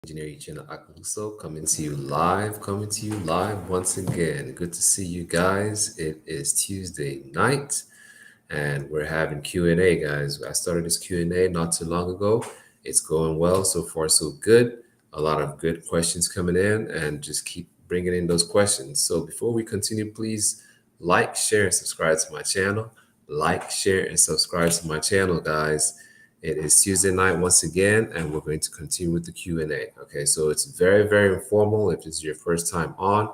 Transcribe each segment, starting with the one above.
Engineering Channel Akaluso coming to you live once again. Good to see you guys. It is Tuesday night, and we're having Q&A, guys. I started this Q&A not too long ago. It's going well so far, so good. A lot of good questions coming in, and just keep bringing in those questions. So before we continue, please like, share, and subscribe to my channel. Like, share, and subscribe to my channel, guys. It is Tuesday night once again, and we're going to continue with the Q&A. Okay, so it's very, very informal. If it's your first time on,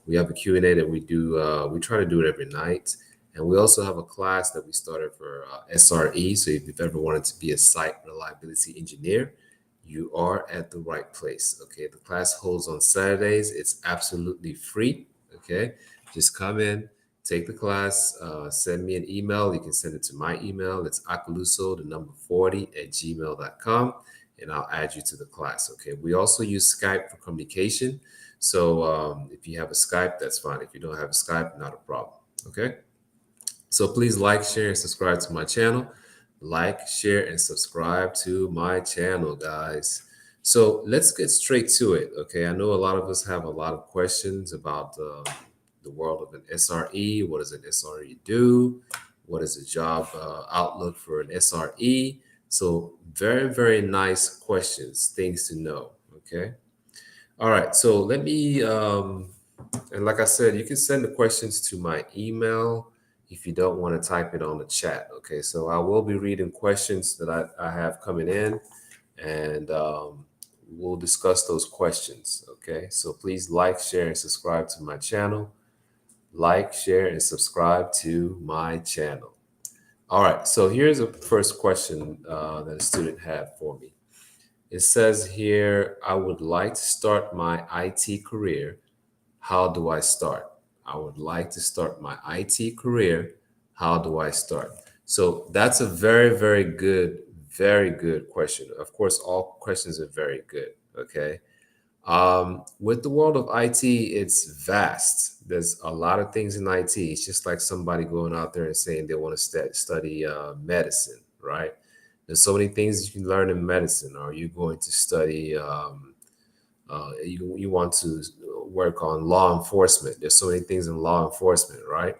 we have a Q&A that we do. We try to do it every night. And we also have a class that we started for SRE. So if you've ever wanted to be a site reliability engineer, you are at the right place. Okay, the class holds on Saturdays. It's absolutely free. Okay, just come in, take the class, send me an email. You can send it to my email. It's akuluso, the number 40 at gmail.com, and I'll add you to the class. Okay, we also use Skype for communication. So if you have a Skype, that's fine. If you don't have a Skype, not a problem. Okay. So please like, share, and subscribe to my channel. Like, share, and subscribe to my channel, guys. So let's get straight to it. Okay. I know a lot of us have a lot of questions about the world of an SRE. What does an SRE do? What is the job outlook for an SRE? So very, very nice questions, things to know. Okay. All right. So let me, and like I said, you can send the questions to my email if you don't want to type it on the chat. Okay. So I will be reading questions that I have coming in, and we'll discuss those questions. Okay. So please like, share, and subscribe to my channel. Like, share, and subscribe to my channel. All right. So here's a first question that a student had for me. It says here, I would like to start my IT career. How do I start? I would like to start my IT career. How do I start? So that's a very, very good question. Of course, all questions are very good. Okay. With the world of IT, it's vast. There's a lot of things in IT. It's just like somebody going out there and saying they want to study medicine, right? There's so many things you can learn in medicine. Are you going to study? You want to work on law enforcement. There's so many things in law enforcement, right?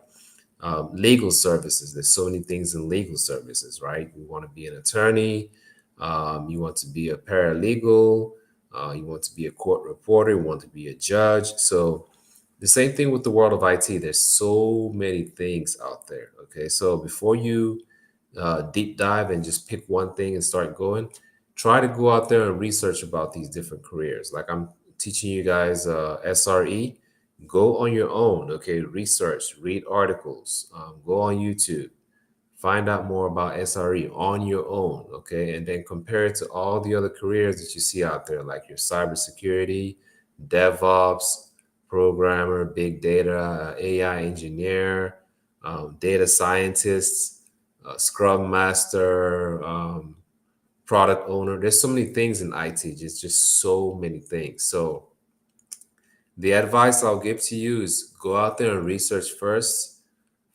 Legal services. There's so many things in legal services, right? You want to be an attorney. You want to be a paralegal. You want to be a court reporter. You want to be a judge. So the same thing with the world of IT. There's so many things out there. Okay, so before you deep dive and just pick one thing and start going, try to go out there and research about these different careers. Like I'm teaching you guys SRE. Go on your own. Okay, research, read articles, go on YouTube, find out more about SRE on your own. Okay, and then compare it to all the other careers that you see out there, like your cybersecurity, DevOps, programmer, big data, AI engineer, data scientists, Scrum Master, product owner. There's so many things in IT, just so many things. So the advice I'll give to you is go out there and research first,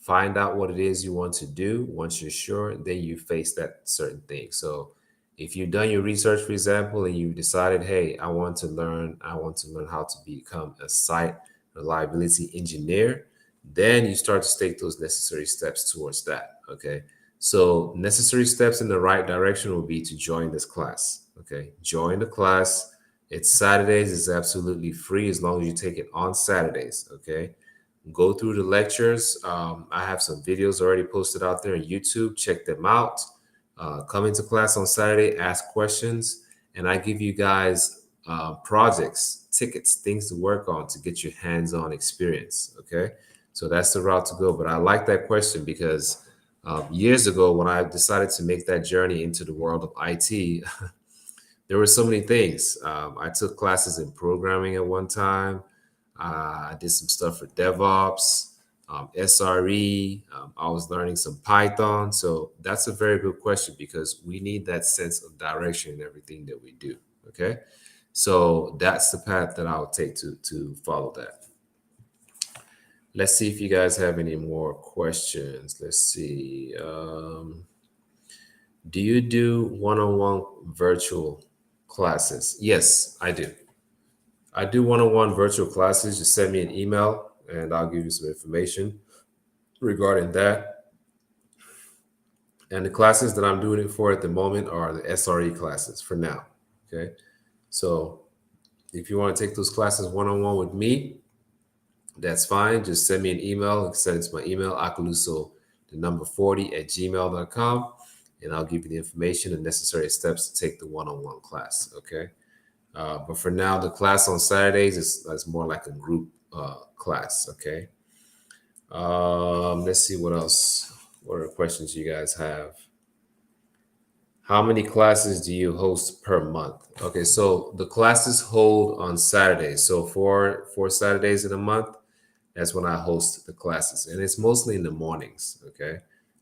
find out what it is you want to do. Once you're sure, then you face that certain thing. So if you've done your research, for example, and you decided, hey, I want to learn how to become a site reliability engineer, then you start to take those necessary steps towards that. Okay. So necessary steps in the right direction will be to join this class. Okay. Join the class. It's Saturdays. It's absolutely free as long as you take it on Saturdays. Okay. Go through the lectures. I have some videos already posted out there on YouTube. Check them out. Come into class on Saturday, ask questions, and I give you guys projects, tickets, things to work on to get your hands-on experience. Okay, so that's the route to go. But I like that question because years ago, when I decided to make that journey into the world of IT, there were so many things. I took classes in programming at one time. I did some stuff for DevOps, SRE. I was learning some Python. So that's a very good question because we need that sense of direction in everything that we do. Okay. So that's the path that I'll take to follow that. Let's see if you guys have any more questions. Let's see. Do you do one-on-one virtual classes. Yes, I do. I do one-on-one virtual classes. Just send me an email and I'll give you some information regarding that. And the classes that I'm doing it for at the moment are the SRE classes for now. Okay. So if you want to take those classes one-on-one with me, that's fine. Just send me an email. Send it to my email, akaluso, the number 40 at gmail.com. And I'll give you the information and necessary steps to take the one-on-one class. Okay. But for now, the class on Saturdays is more like a group class. Okay. Let's see what else. What are questions you guys have? How many classes do you host per month? Okay, so the classes hold on Saturdays. So four Saturdays in a month, that's when I host the classes, and it's mostly in the mornings. Okay,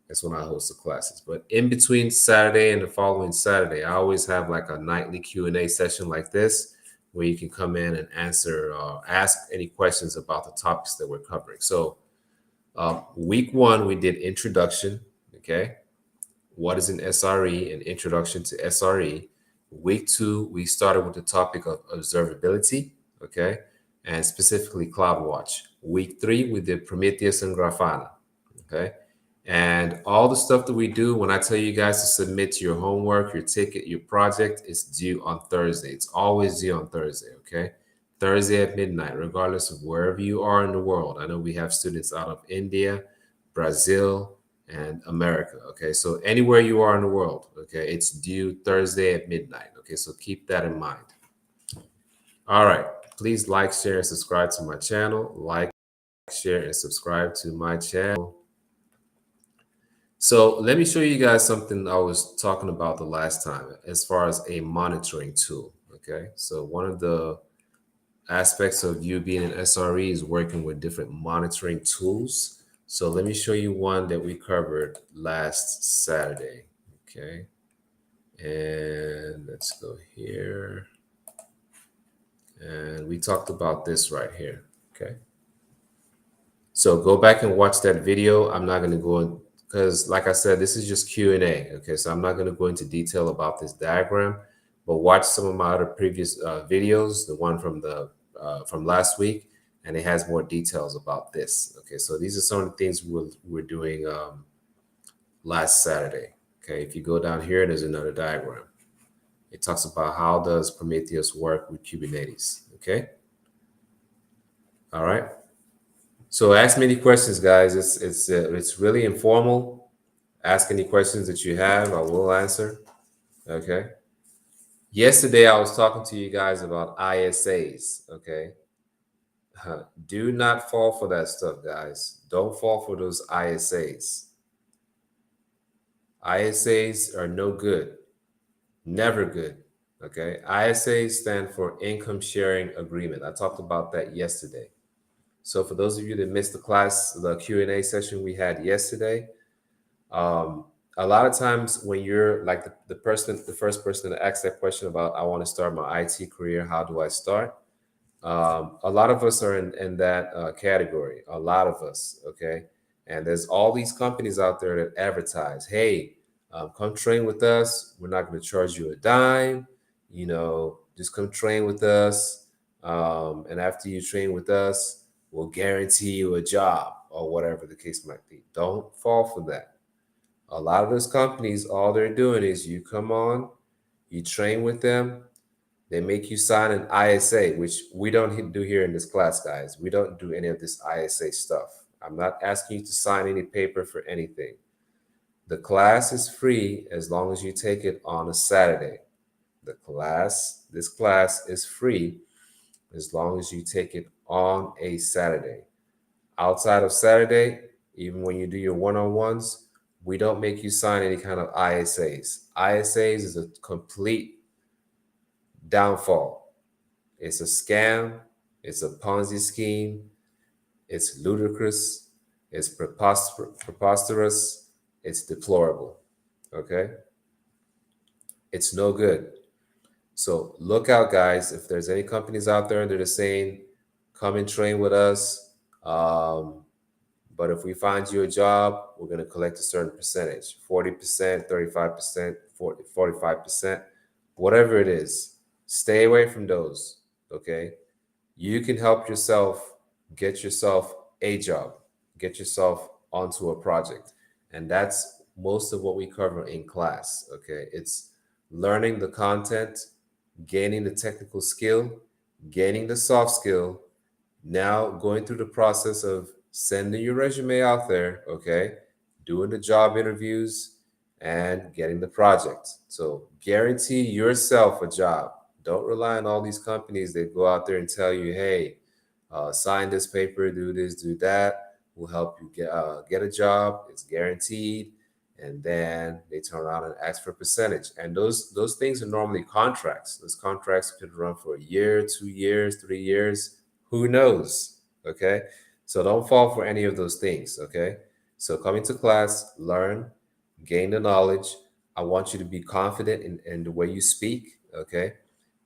that's when I host the classes. But in between Saturday and the following Saturday, I always have like a nightly Q&A session like this, where you can come in and answer, ask any questions about the topics that we're covering. So week one, we did introduction. Okay, what is an SRE, an introduction to SRE. Week two, we started with the topic of observability, okay, and specifically CloudWatch. Week three, we did Prometheus and Grafana, okay. And all the stuff that we do, when I tell you guys to submit your homework, your ticket, your project, it's due on Thursday. It's always due on Thursday, okay? Thursday at midnight, regardless of wherever you are in the world. I know we have students out of India, Brazil, and America. Okay, so anywhere you are in the world, okay, it's due Thursday at midnight. Okay, so keep that in mind. All right, please like, share, and subscribe to my channel. Like, share, and subscribe to my channel. So let me show you guys something I was talking about the last time as far as a monitoring tool. Okay, so one of the aspects of you being an SRE is working with different monitoring tools. So let me show you one that we covered last Saturday. Okay. And let's go here. And we talked about this right here. Okay. So go back and watch that video. I'm not going to go in because, like I said, this is just Q&A. Okay. So I'm not going to go into detail about this diagram, but watch some of my other previous videos, the one from last week, and it has more details about this. Okay, so these are some of the things we're doing last Saturday. Okay, if you go down here, there's another diagram. It talks about how does Prometheus work with Kubernetes. Okay, all right. So ask me any questions, guys. It's really informal. Ask any questions that you have. I will answer. Okay. Yesterday I was talking to you guys about ISAs. Okay. Do not fall for that stuff, guys. Don't fall for those ISAs. ISAs are no good, never good. Okay. ISAs stand for Income Sharing Agreement. I talked about that yesterday. So for those of you that missed the class, the Q&A session we had yesterday, a lot of times when you're like the first person to ask that question about, I want to start my IT career, how do I start? A lot of us are in that category. A lot of us, okay. And there's all these companies out there that advertise, "Hey, come train with us. We're not going to charge you a dime. You know, just come train with us. And after you train with us, we'll guarantee you a job," or whatever the case might be. Don't fall for that. A lot of those companies, all they're doing is you come on, you train with them, they make you sign an ISA, which we don't do here in this class, guys. We don't do any of this ISA stuff. I'm not asking you to sign any paper for anything. The class is free as long as you take it on a Saturday. This class is free as long as you take it on a Saturday. Outside of Saturday, even when you do your one-on-ones, we don't make you sign any kind of ISAs. ISAs is a complete downfall. It's a scam. It's a Ponzi scheme. It's ludicrous. It's preposterous. It's deplorable. Okay? It's no good. So look out, guys. If there's any companies out there that are saying, come and train with us, but if we find you a job, we're going to collect a certain percentage, 40%, 35%, 45%, whatever it is. Stay away from those. Okay. You can help yourself get yourself a job, get yourself onto a project. And that's most of what we cover in class. Okay. It's learning the content, gaining the technical skill, gaining the soft skill, now going through the process of sending your resume out there, okay, doing the job interviews and getting the project. So guarantee yourself a job. Don't rely on all these companies that go out there and tell you, hey, sign this paper, do this, do that. We'll help you get a job. It's guaranteed. And then they turn around and ask for a percentage. And those things are normally contracts. Those contracts could run for a year, 2 years, 3 years. Who knows? Okay. So don't fall for any of those things. Okay. So coming to class, learn, gain the knowledge. I want you to be confident in the way you speak. Okay.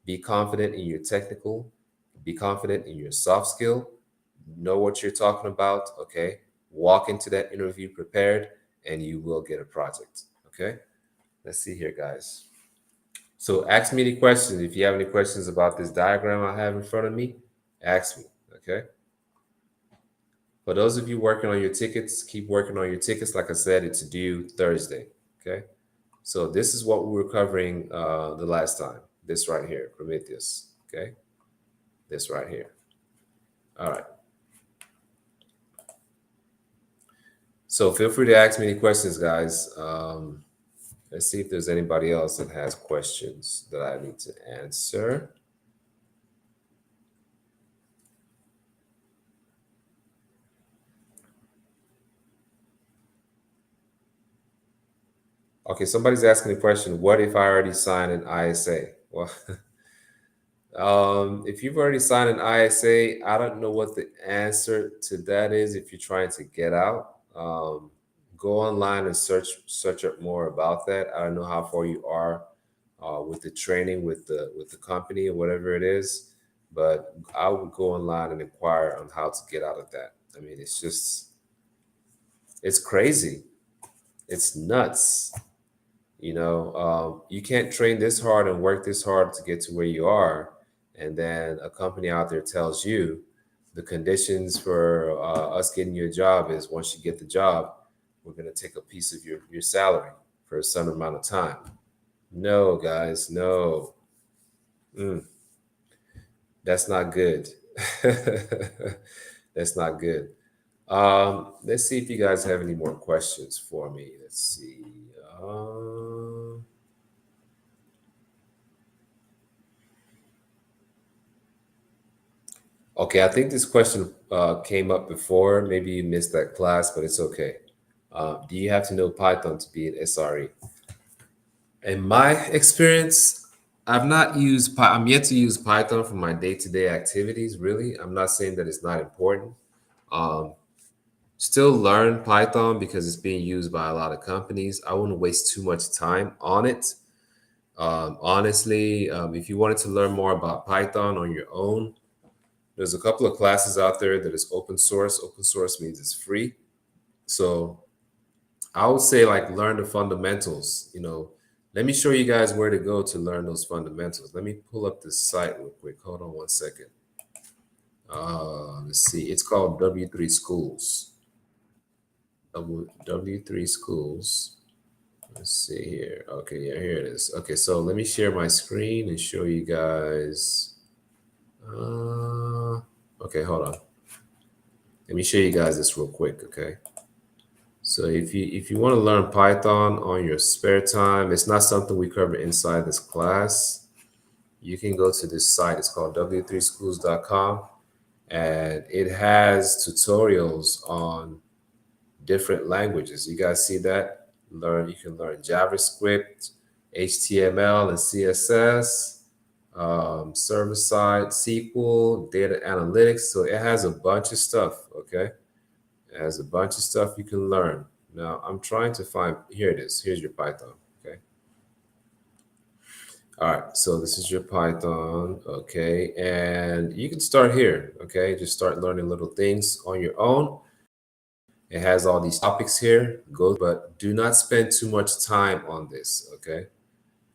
Be confident in your technical, be confident in your soft skill, know what you're talking about. Okay. Walk into that interview prepared and you will get a project. Okay. Let's see here, guys. So ask me any questions. If you have any questions about this diagram I have in front of me, ask me. Okay. For those of you working on your tickets, keep working on your tickets. Like I said, it's due Thursday. Okay. So this is what we were covering the last time. This right here, Prometheus. Okay. This right here. All right. So feel free to ask me any questions, guys. Let's see if there's anybody else that has questions that I need to answer. Okay, somebody's asking a question. What if I already signed an ISA? Well, if you've already signed an ISA, I don't know what the answer to that is. If you're trying to get out, go online and search up more about that. I don't know how far you are with the training with the company or whatever it is, but I would go online and inquire on how to get out of that. I mean, it's crazy. It's nuts. You can't train this hard and work this hard to get to where you are, and then a company out there tells you the conditions for us getting you a job is once you get the job, we're going to take a piece of your salary for a certain amount of time. No, guys, no. Mm, that's not good. That's not good. Let's see if you guys have any more questions for me. Let's see. Okay, I think this question came up before. Maybe you missed that class, but it's okay. Do you have to know Python to be an SRE? In my experience, I've not used I'm yet to use Python for my day-to-day activities, really. I'm not saying that it's not important. Um, Still learn Python because it's being used by a lot of companies. I wouldn't waste too much time on it. Honestly, if you wanted to learn more about Python on your own, there's a couple of classes out there that is open source. Open source means it's free. So I would say like learn the fundamentals. Let me show you guys where to go to learn those fundamentals. Let me pull up this site real quick. Hold on one second. Let's see. It's called W3 Schools. W3 Schools. Let's see here. Okay, yeah, here it is. Okay, so let me share my screen and show you guys. Okay, hold on. Let me show you guys this real quick, okay? So if you want to learn Python on your spare time, it's not something we cover inside this class. You can go to this site. It's called w3schools.com, and it has tutorials on different languages. You guys see that? You can learn JavaScript, HTML, and CSS, server-side SQL, data analytics. So it has a bunch of stuff. Okay. It has a bunch of stuff you can learn. Now I'm trying to find, here it is. Here's your Python. Okay. All right. So this is your Python. Okay. And you can start here. Okay. Just start learning little things on your own. It has all these topics here. Go, but do not spend too much time on this. Okay.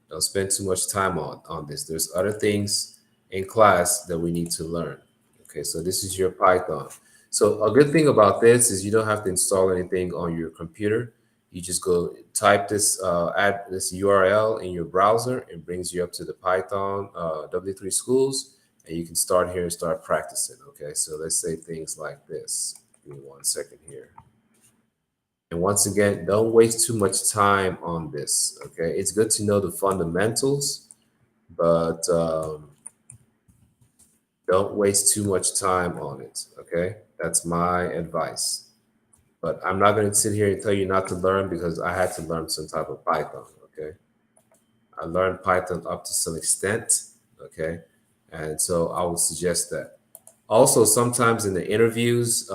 Don't spend too much time on this. There's other things in class that we need to learn. Okay, so this is your Python. So a good thing about this is you don't have to install anything on your computer. You just go type this, add this URL in your browser, and brings you up to the Python W3 Schools, and you can start here and start practicing. Okay, so let's say things like this. Give me 1 second here. And once again, don't waste too much time on this. Okay, it's good to know the fundamentals, but don't waste too much time on it. Okay, that's my advice. But I'm not going to sit here and tell you not to learn because I had to learn some type of Python. Okay, I learned Python up to some extent. Okay, and so I would suggest that. Also, sometimes in the interviews,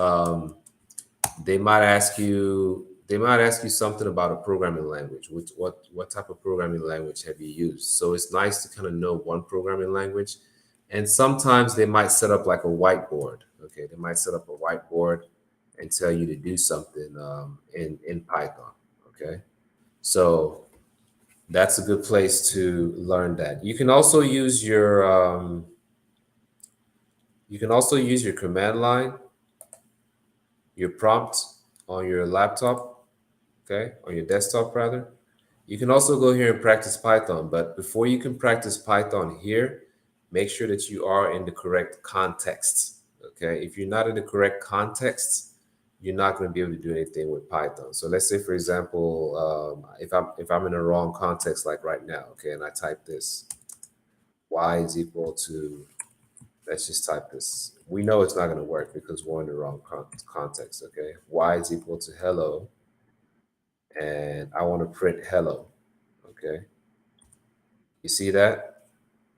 they might ask you something about a programming language. Which what type of programming language have you used? So it's nice to kind of know one programming language, and sometimes they might set up like a whiteboard. Okay, they might set up a whiteboard and tell you to do something in Python. Okay, so that's a good place to learn that. You can also use your command line, your prompt on your laptop, okay, on your desktop rather. You can also go here and practice Python, but before you can practice Python here, make sure that you are in the correct context. Okay, if you're not in the correct context, you're not going to be able to do anything with Python. So let's say, for example, if I'm in a wrong context, like right now, okay, and I type this, y is equal to, let's just type this. We know it's not going to work because we're in the wrong context. Okay, y is equal to hello, and I want to print hello. Okay, you see that?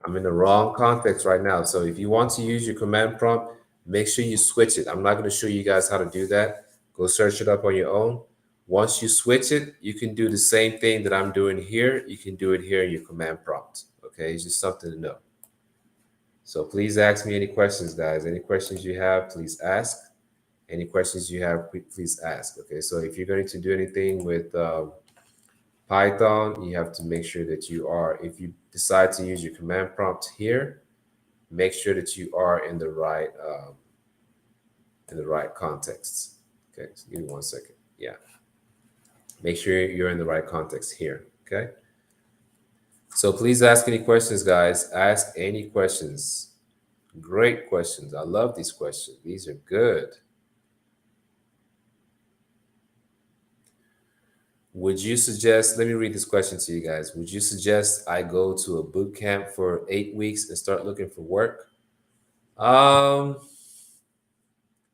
I'm in the wrong context right now. So if you want to use your command prompt, make sure you switch it. I'm not going to show you guys how to do that. Go search it up on your own. Once you switch it, you can do the same thing that I'm doing here. You can do it here in your command prompt. Okay, it's just something to know. So please ask me any questions, guys. Any questions you have, please ask. Any questions you have, please ask. Okay, so if you're going to do anything with Python, you have to make sure that you are, if you decide to use your command prompt here, make sure that you are in the right context. Okay, so give me 1 second. Yeah, make sure you're in the right context here. Okay, so please ask any questions, guys. Ask any questions. Great questions. I love these questions. These are good. Would you suggest, let me read this question to you guys. Would you suggest I go to a boot camp for 8 weeks and start looking for work? Um,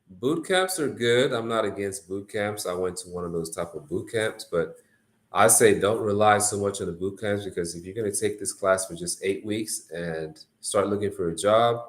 Boot camps are good. I'm not against boot camps. I went to one of those type of boot camps, but I say don't rely so much on the boot camps because if you're going to take this class for just 8 weeks and start looking for a job,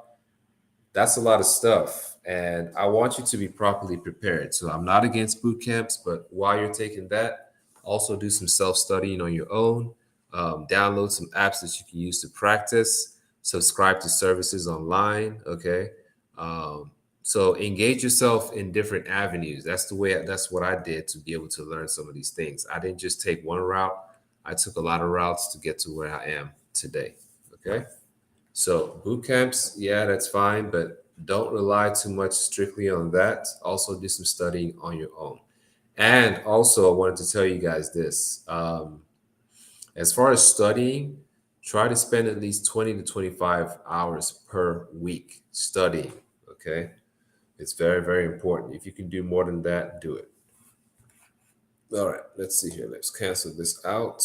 that's a lot of stuff. And I want you to be properly prepared. So I'm not against boot camps, but while you're taking that, also do some self studying on your own. Download some apps that you can use to practice. Subscribe to services online. Okay. Um, so engage yourself in different avenues. That's what I did to be able to learn some of these things. I didn't just take one route, I took a lot of routes to get to where I am today. Okay. So boot camps, yeah, that's fine, but don't rely too much strictly on that. Also, do some studying on your own. And also, I wanted to tell you guys this. As far as studying, try to spend at least 20 to 25 hours per week studying. Okay. It's very, very important. If you can do more than that, do it. All right. Let's see here. Let's cancel this out.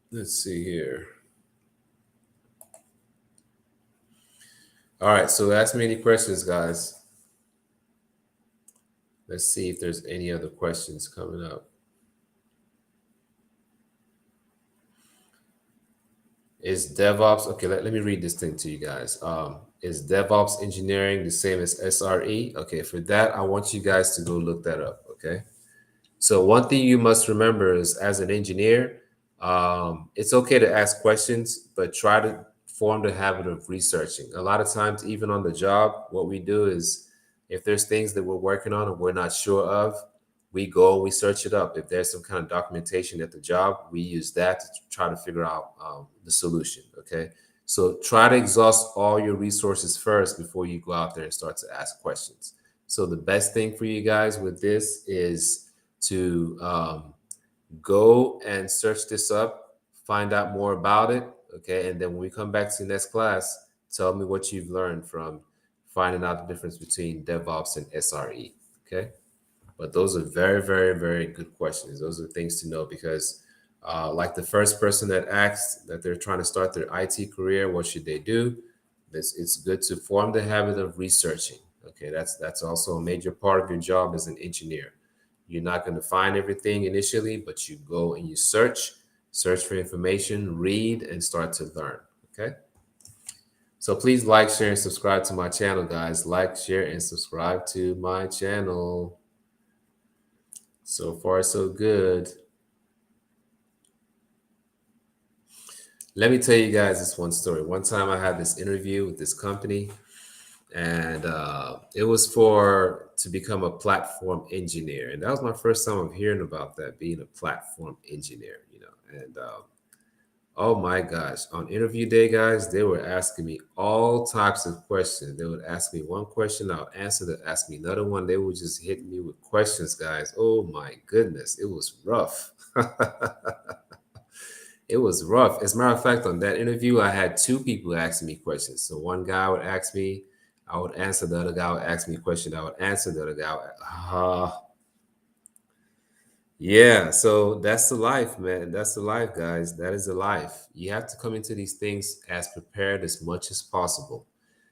Let's see here. All right. So ask me any questions, guys. Let's see if there's any other questions coming up. Is DevOps, okay, let me read this thing to you guys. Is DevOps engineering the same as SRE? Okay, for that, I want you guys to go look that up, okay? So one thing you must remember is as an engineer, it's okay to ask questions, but try to form the habit of researching. A lot of times, even on the job, what we do is if there's things that we're working on and we're not sure of, we go, we search it up. If there's some kind of documentation at the job, we use that to try to figure out the solution. Okay. So try to exhaust all your resources first before you go out there and start to ask questions. So the best thing for you guys with this is to go and search this up, find out more about it. Okay. And then when we come back to the next class, tell me what you've learned from finding out the difference between DevOps and SRE. Okay. But those are very, very, very good questions. Those are things to know because, like the first person that asked that they're trying to start their IT career, what should they do? It's good to form the habit of researching. Okay, that's also a major part of your job as an engineer. You're not going to find everything initially, but you go and you search for information, read, and start to learn. Okay. So please like, share, and subscribe to my channel, guys. Like, share, and subscribe to my channel. So far, so good. Let me tell you guys this one story. One time I had this interview with this company, and it was to become a platform engineer. And that was my first time of hearing about that, being a platform engineer, And oh my gosh, on interview day, guys, they were asking me all types of questions. They would ask me one question, I would answer that, ask me another one. They would just hit me with questions, guys. Oh my goodness, it was rough. It was rough. As a matter of fact, on that interview, I had two people asking me questions. So one guy would ask me, I would answer. The other guy would ask me a question. I would answer. The other guy would, yeah. So that's the life, man. That's the life, guys. That is the life. You have to come into these things as prepared as much as possible.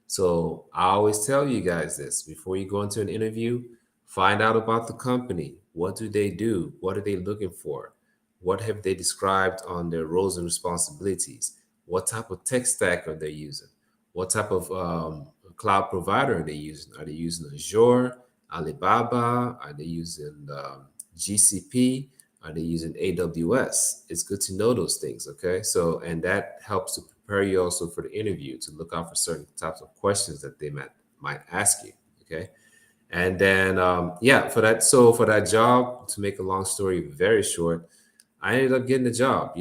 So I always tell you guys this before you go into an interview, find out about the company. What do they do? What are they looking for? What have they described on their roles and responsibilities? What type of tech stack are they using? What type of cloud provider are they using? Are they using Azure, Alibaba? Are they using GCP? Are they using AWS? It's good to know those things, okay? So, and that helps to prepare you also for the interview to look out for certain types of questions that they might ask you, okay? And then, yeah, for that job, to make a long story very short, I ended up getting the job.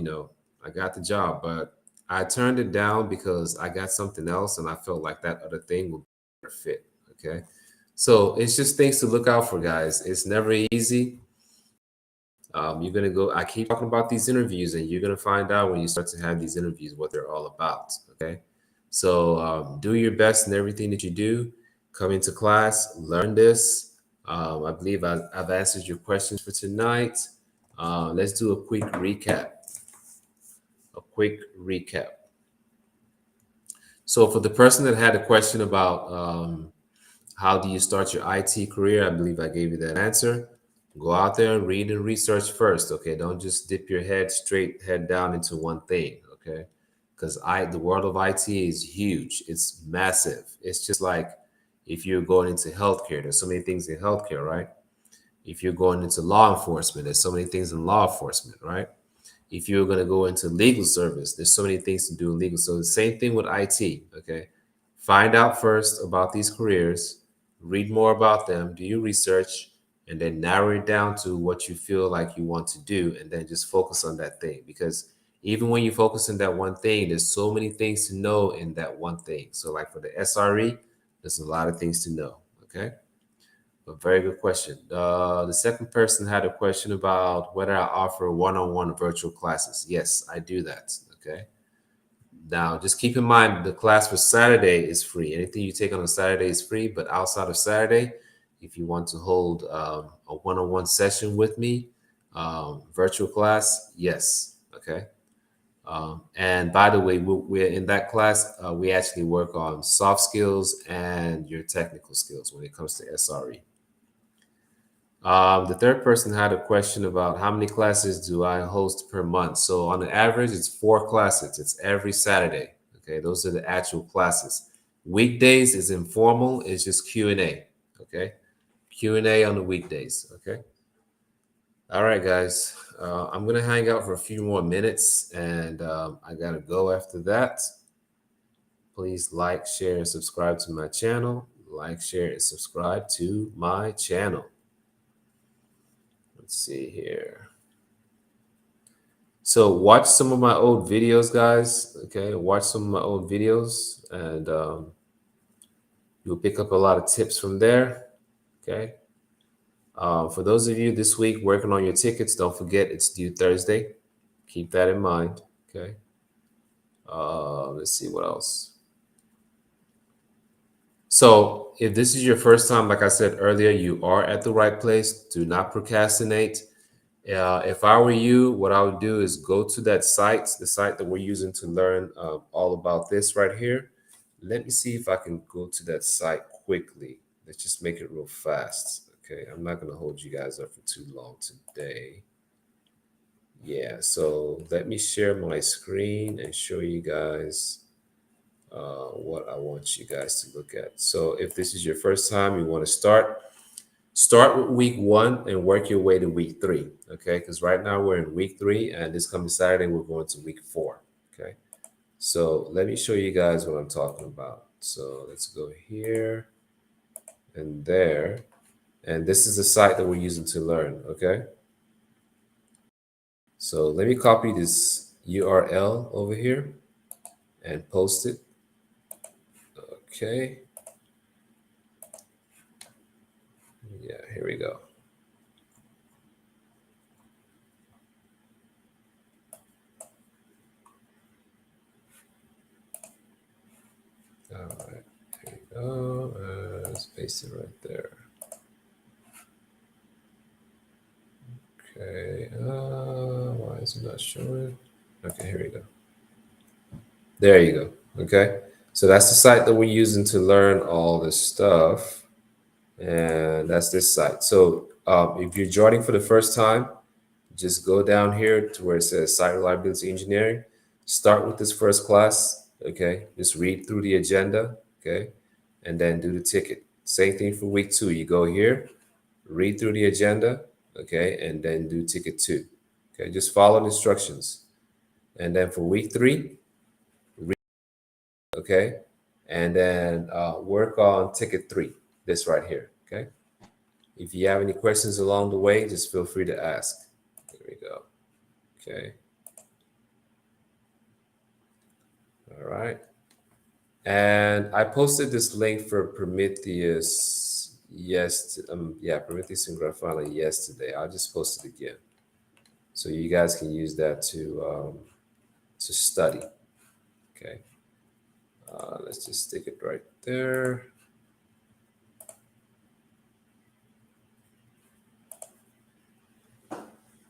I got the job, but I turned it down because I got something else, and I felt like that other thing would be a better fit. Okay, so it's just things to look out for, guys. It's never easy. You're gonna go. I keep talking about these interviews, and you're gonna find out when you start to have these interviews what they're all about. Okay, so do your best in everything that you do. Come into class, learn this. I believe I've answered your questions for tonight. Let's do a quick recap. A quick recap. So, for the person that had a question about how do you start your IT career, I believe I gave you that answer. Go out there and read and research first. Okay, don't just dip your head down into one thing. Okay, because the world of IT is huge. It's massive. It's just like if you're going into healthcare. There's so many things in healthcare, right? If you're going into law enforcement, there's so many things in law enforcement, right? If you're going to go into legal service, there's so many things to do in legal. So the same thing with IT. Okay, find out first about these careers, read more about them, do your research, and then narrow it down to what you feel like you want to do, and then just focus on that thing. Because even when you focus on that one thing, there's so many things to know in that one thing. So, like for the SRE, there's a lot of things to know. Okay. A very good question. The second person had a question about whether I offer one-on-one virtual classes. Yes, I do that. Okay. Now, just keep in mind the class for Saturday is free. Anything you take on a Saturday is free, but outside of Saturday, if you want to hold a one-on-one session with me, virtual class, yes. Okay. And by the way, we're in that class. We actually work on soft skills and your technical skills when it comes to SRE. The third person had a question about how many classes do I host per month. So on the average, it's 4 classes. It's every Saturday. Okay, those are the actual classes. Weekdays is informal. It's just Q&A. Okay, Q&A on the weekdays. Okay. All right, guys. I'm gonna hang out for a few more minutes, and I gotta go after that. Please like, share, and subscribe to my channel. Like, share, and subscribe to my channel. Let's see here. So watch some of my old videos, guys. Okay, watch some of my old videos, and you'll pick up a lot of tips from there. Okay. For those of you this week working on your tickets, don't forget it's due Thursday. Keep that in mind. Okay. Let's see what else. So if this is your first time, like I said earlier, you are at the right place. Do not procrastinate. If I were you, what I would do is go to that site, the site that we're using to learn all about this right here. Let me see if I can go to that site quickly. Let's just make it real fast. Okay, I'm not going to hold you guys up for too long today. Yeah, so let me share my screen and show you guys what I want you guys to look at. So if this is your first time, you want to start with week 1 and work your way to week 3. Okay, because right now we're in week 3, and this coming Saturday we're going to week 4. Okay, so let me show you guys what I'm talking about. So let's go here and there, and this is the site that we're using to learn. Okay, so let me copy this URL over here and post it. Okay, yeah, here we go. All right, here we go. Let's paste it right there. Okay, why is it not showing? Okay, here we go. There you go. Okay, so that's the site that we're using to learn all this stuff, and that's this site. So if you're joining for the first time, just go down here to where it says Site Reliability Engineering. Start with this first class. Okay, just read through the agenda. Okay, and then do the ticket. Same thing for week 2. You go here, read through the agenda. Okay, and then do ticket 2. Okay, just follow the instructions. And then for week 3, okay, and then work on ticket 3, this right here. Okay, if you have any questions along the way, just feel free to ask. There we go. Okay, all right, and I posted this link for Prometheus Prometheus and Grafana yesterday. I'll just post it again so you guys can use that to study. Okay, let's just stick it right there.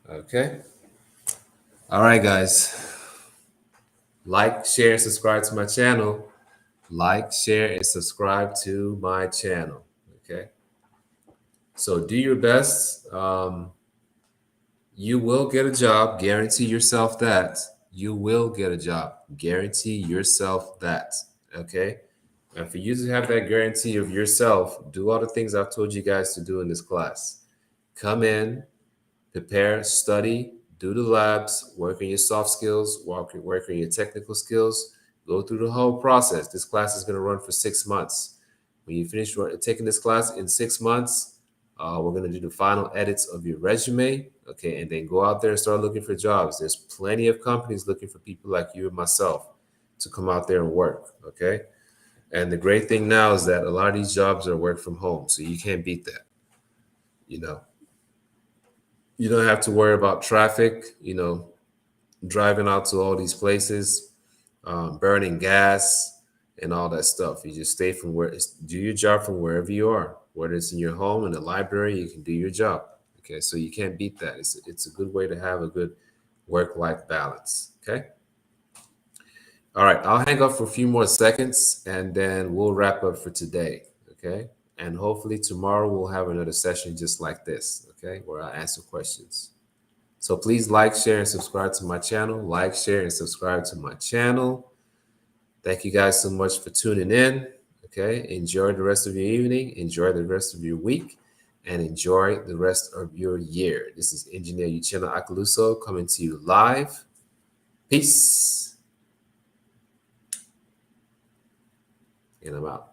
Okay. All right, guys. Like, share, and subscribe to my channel. Like, share, and subscribe to my channel. Okay. So do your best. You will get a job. Guarantee yourself that. You will get a job. Guarantee yourself that. Okay. And for you to have that guarantee of yourself, do all the things I've told you guys to do in this class. Come in, prepare, study, do the labs, work on your soft skills, work on your technical skills, go through the whole process. This class is going to run for 6 months. When you finish taking this class in 6 months, we're going to do the final edits of your resume, okay, and then go out there and start looking for jobs. There's plenty of companies looking for people like you and myself to come out there and work, okay? And the great thing now is that a lot of these jobs are work from home, so you can't beat that, you know. You don't have to worry about traffic, driving out to all these places, burning gas and all that stuff. You just stay do your job from wherever you are, whether it's in your home, in the library, you can do your job. Okay, so you can't beat that. It's a good way to have a good work-life balance. Okay. All right, I'll hang up for a few more seconds and then we'll wrap up for today. Okay. And hopefully tomorrow we'll have another session just like this. Okay, where I answer questions. So please like, share, and subscribe to my channel. Like, share, and subscribe to my channel. Thank you guys so much for tuning in. Okay, enjoy the rest of your evening, enjoy the rest of your week, and enjoy the rest of your year. This is Engineer Uchenna Akaluso coming to you live. Peace. And I'm out.